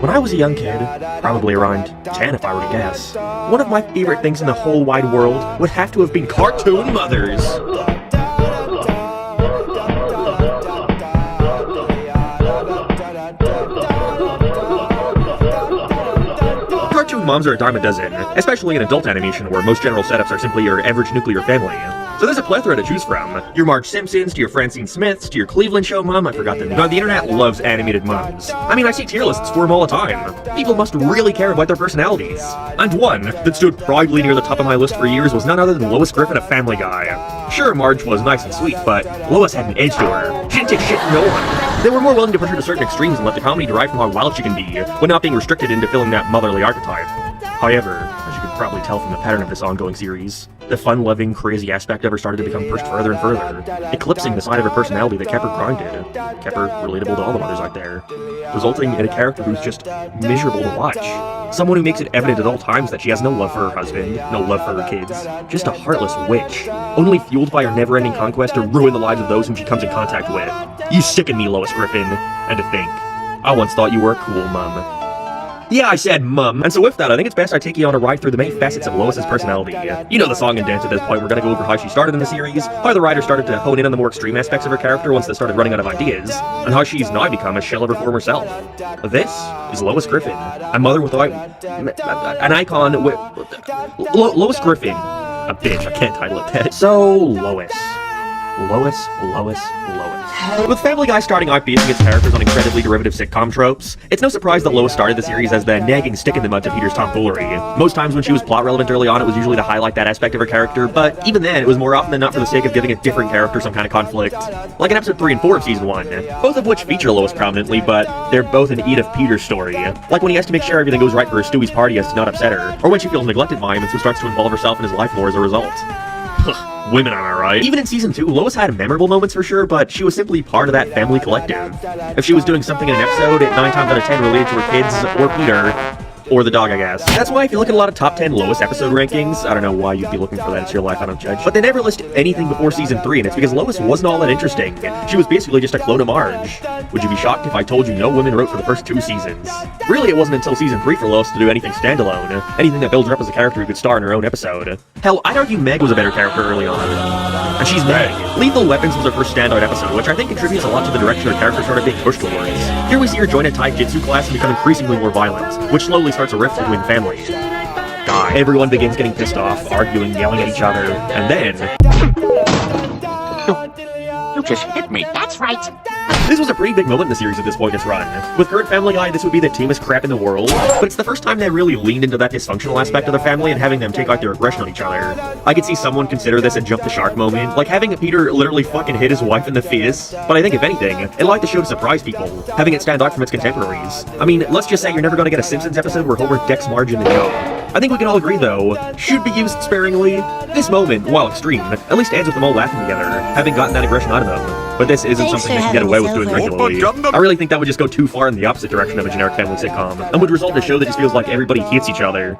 When I was a young kid, probably around 10 if I were to guess, one of my favorite things in the whole wide world would have to have been cartoon mothers. Cartoon moms are a dime a dozen, especially in adult animation where most general setups are simply your average nuclear family. So there's a plethora to choose from. Your Marge Simpsons, to your Francine Smiths, to your Cleveland Show mom, I forgot the name. The internet loves animated moms. I mean, I see tier lists for them all the time. People must really care about their personalities. And one that stood proudly near the top of my list for years was none other than Lois Griffin of Family Guy. Sure, Marge was nice and sweet, but Lois had an edge to her. She didn't take shit from no one. They were more willing to push her to certain extremes and let the comedy derive from how wild she can be, when not being restricted into filling that motherly archetype. However, as you can probably tell from the pattern of this ongoing series, the fun-loving, crazy aspect of her started to become pushed further and further, eclipsing the side of her personality that kept her grounded, kept her relatable to all the mothers out there, resulting in a character who's just miserable to watch. Someone who makes it evident at all times that she has no love for her husband, no love for her kids, just a heartless witch, only fueled by her never-ending conquest to ruin the lives of those whom she comes in contact with. You sicken me, Lois Griffin. And to think, I once thought you were a cool mum. Yeah, I said mum. And so with that, I think it's best I take you on a ride through the many facets of Lois's personality. You know the song and dance at this point. We're gonna go over how she started in the series, how the writer started to hone in on the more extreme aspects of her character once they started running out of ideas, and how she's now become a shell of her former self. This is Lois Griffin, a mother without an icon with Lois Griffin. A bitch, I can't title it that. So, Lois. With Family Guy starting out basing its characters on incredibly derivative sitcom tropes, it's no surprise that Lois started the series as the nagging stick in the mud to Peter's tomfoolery. Most times when she was plot relevant early on, it was usually to highlight that aspect of her character, but even then, it was more often than not for the sake of giving a different character some kind of conflict. Like in episode 3 and 4 of season 1, both of which feature Lois prominently, but they're both an Edith Peters story. Like when he has to make sure everything goes right for Stewie's party as to not upset her, or when she feels neglected by him and so starts to involve herself in his life more as a result. Women, am I right? Even in season 2, Lois had memorable moments for sure, but she was simply part of that family collective. If she was doing something in an episode, it 9 times out of 10 related to her kids, or Peter, or the dog, I guess. That's why if you look at a lot of top 10 Lois episode rankings, I don't know why you'd be looking for that, it's your life, I don't judge, but they never list anything before season 3, and it's because Lois wasn't all that interesting. She was basically just a clone of Marge. Would you be shocked if I told you no women wrote for the first 2 seasons? Really, it wasn't until season 3 for Lois to do anything standalone, anything that builds her up as a character who could star in her own episode. Hell, I'd argue Meg was a better character early on. And she's Meg. Lethal Weapons was her first standout episode, which I think contributes a lot to the direction her character started being pushed towards. Here we see her join a taijutsu class and become increasingly more violent, which slowly starts a rift between families. Everyone begins getting pissed off, arguing, yelling at each other, and then... You just hit me, that's right! This was a pretty big moment in the series at this point in its run. With current Family Guy, this would be the tamest crap in the world, but it's the first time they really leaned into that dysfunctional aspect of the family and having them take out their aggression on each other. I could see someone consider this a jump the shark moment, like having Peter literally fucking hit his wife in the face, but I think if anything, it allowed the show to surprise people, having it stand out from its contemporaries. I mean, let's just say you're never gonna get a Simpsons episode where Homer decks Marge in the jaw. I think we can all agree, though, should be used sparingly. This moment, while extreme, at least ends with them all laughing together, having gotten that aggression out of them. But this isn't something they can get away with doing regularly. I really think that would just go too far in the opposite direction of a generic family sitcom, and would result in a show that just feels like everybody hates each other.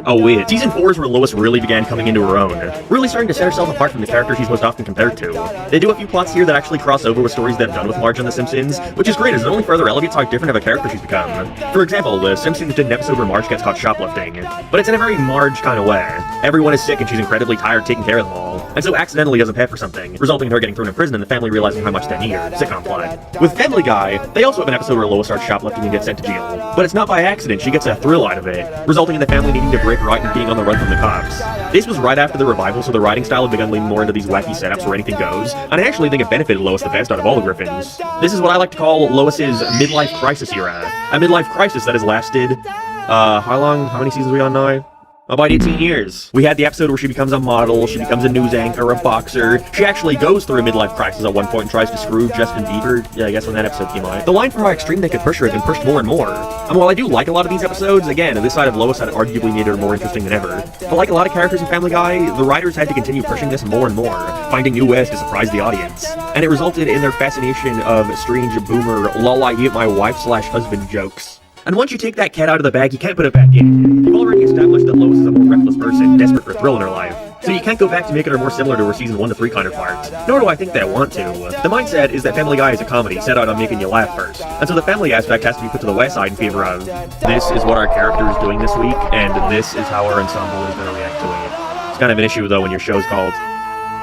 Oh wait, season 4 is where Lois really began coming into her own, really starting to set herself apart from the character she's most often compared to. They do a few plots here that actually cross over with stories they've done with Marge on The Simpsons, which is great as it only further elevates how different of a character she's become. For example, The Simpsons did an episode where Marge gets caught shoplifting, but it's in a very Marge kind of way. Everyone is sick and she's incredibly tired taking care of them all, and so accidentally doesn't pay for something, resulting in her getting thrown in prison and the family realizing how much they need her. Sitcom plot. With Family Guy, they also have an episode where Lois starts shoplifting and gets sent to jail, but it's not by accident, she gets a thrill out of it, resulting in the family needing to break her out and being on the run from the cops. This was right after the revival, so the writing style had begun leaning more into these wacky setups where anything goes, and I actually think it benefited Lois the best out of all the Griffins. This is what I like to call Lois's midlife crisis era. A midlife crisis that has lasted, how long? How many seasons are we on now? About 18 years. We had the episode where she becomes a model, she becomes a news anchor, a boxer. She actually goes through a midlife crisis at one point and tries to screw Justin Bieber. Yeah, I guess when that episode came out. The line for how extreme they could push her has been pushed more and more. And while I do like a lot of these episodes, again, this side of Lois had arguably made her more interesting than ever. But like a lot of characters in Family Guy, the writers had to continue pushing this more and more, finding new ways to surprise the audience. And it resulted in their fascination of strange boomer, lol I hate my wife/husband jokes. And once you take that cat out of the bag, you can't put it back in. You've already established that Lois is a more reckless person, desperate for thrill in her life. so you can't go back to making her more similar to her season 1 to 3 counterparts. Nor do I think they want to. The mindset is that Family Guy is a comedy set out on making you laugh first, and so the family aspect has to be put to the wayside in favor of, this is what our character is doing this week, and this is how our ensemble is going to react to it. It's kind of an issue though when your show's called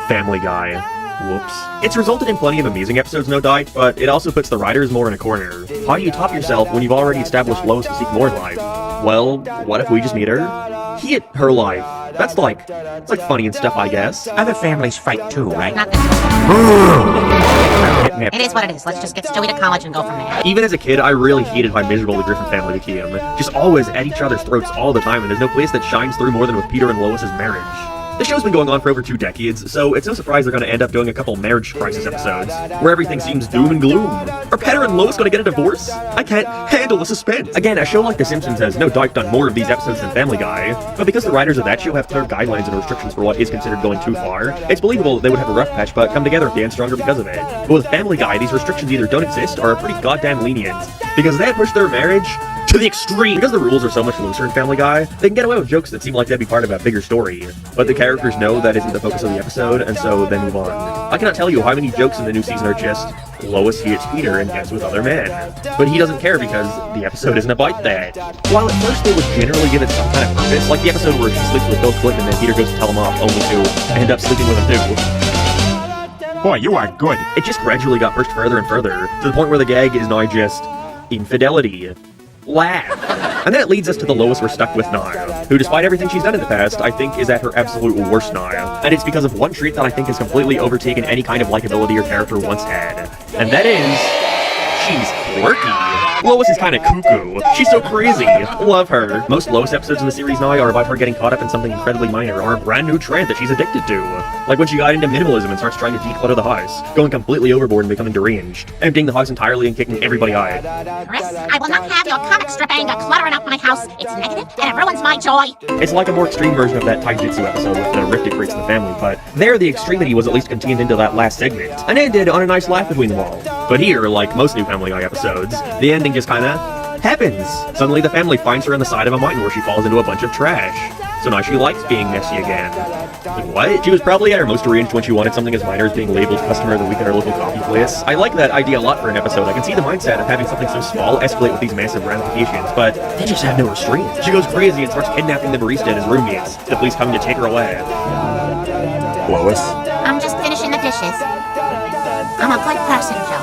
Family Guy. Whoops. It's resulted in plenty of amusing episodes, no doubt, but it also puts the writers more in a corner. How do you top yourself when you've already established Lois to seek more in life? Well, what if we just meet her? Hit her life. It's like funny and stuff, I guess. Other families fight too, right? Not this one. It is what it is. Let's just get Stewie to college and go from there. Even as a kid, I really hated how miserable the Griffin family became. Just always at each other's throats all the time, and there's no place that shines through more than with Peter and Lois's marriage. The show's been going on for over 2 decades, so it's no surprise they're gonna end up doing a couple marriage crisis episodes, where everything seems doom and gloom. Are Peter and Lois gonna get a divorce? I can't handle the suspense. Again, a show like The Simpsons has no doubt done more of these episodes than Family Guy, but because the writers of that show have clear guidelines and restrictions for what is considered going too far, it's believable that they would have a rough patch but come together at the end stronger because of it. But with Family Guy, these restrictions either don't exist or are pretty goddamn lenient, because they push their marriage to the extreme. Because the rules are so much looser in Family Guy, they can get away with jokes that seem like they'd be part of a bigger story. But the characters know that isn't the focus of the episode, and so they move on. I cannot tell you how many jokes in the new season are just, Lois hates Peter and gets with other men. But he doesn't care because the episode isn't about that. While at first they would generally give it some kind of purpose, like the episode where she sleeps with Bill Clinton and then Peter goes to tell him off, only to end up sleeping with him too. Boy, you are good. It just gradually got pushed further and further, to the point where the gag is now just infidelity. Laugh. And then it leads us to the Lois we're stuck with now, who despite everything she's done in the past, I think is at her absolute worst now. And it's because of one trait that I think has completely overtaken any kind of likability her character once had. And that is, she's quirky. Lois is kind of cuckoo. She's so crazy. Love her. Most Lois episodes in the series now are about her getting caught up in something incredibly minor or a brand new trend that she's addicted to. Like when she got into minimalism and starts trying to declutter the house, going completely overboard and becoming deranged, emptying the house entirely and kicking everybody out. Chris, I will not have your comic strip anger cluttering up my house. It's negative and it ruins my joy. It's like a more extreme version of that taijutsu episode with the rift it creates in the family, but there the extremity was at least contained into that last segment, and ended on a nice laugh between them all. But here, like most new Family Guy episodes, the ending just kinda happens. Suddenly the family finds her on the side of a mountain where she falls into a bunch of trash. So now she likes being messy again. Like, what? She was probably at her most deranged when she wanted something as minor as being labeled Customer of the Week at her local coffee place. I like that idea a lot for an episode. I can see the mindset of having something so small escalate with these massive ramifications, but they just have no restraint. She goes crazy and starts kidnapping the barista and his roommates. The police come to take her away. Lois? I'm just finishing the dishes. I'm a good person, Joe.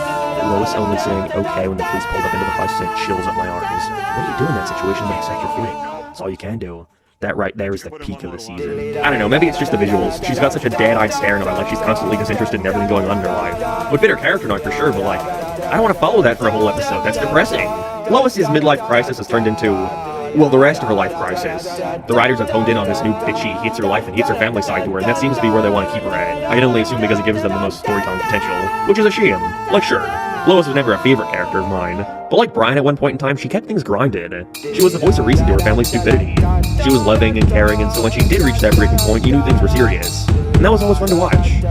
Lois only saying okay when the police pulled up into the house sent chills up my arms. What do you do in that situation but accept your fate? That's all you can do. That right there is the peak of the season. I don't know, maybe it's just the visuals. She's got such a dead-eyed stare in her, like she's constantly disinterested in everything going on in her life. Would fit her character now for sure, but like, I don't want to follow that for a whole episode. That's depressing. Lois's midlife crisis has turned into, well, the rest of her life crisis. The writers have honed in on this new bitchy, hates her life and hates her family side to her, and that seems to be where they want to keep her at. I can only assume because it gives them the most storytelling potential, which is a shame. Like, sure, Lois was never a favorite character of mine, but like Brian at one point in time, she kept things grounded. She was the voice of reason to her family's stupidity. She was loving and caring, and so when she did reach that breaking point, you knew things were serious. And that was always fun to watch.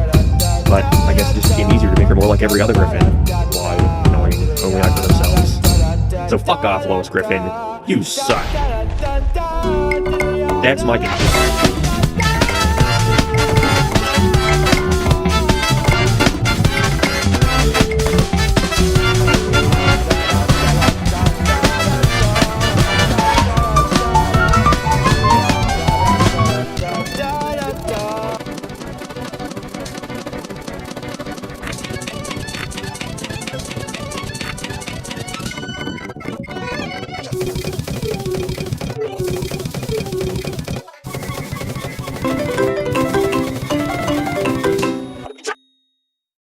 But I guess it just became easier to make her more like every other Griffin. Why? Annoying, only out for themselves. So fuck off, Lois Griffin. You suck. That's my game.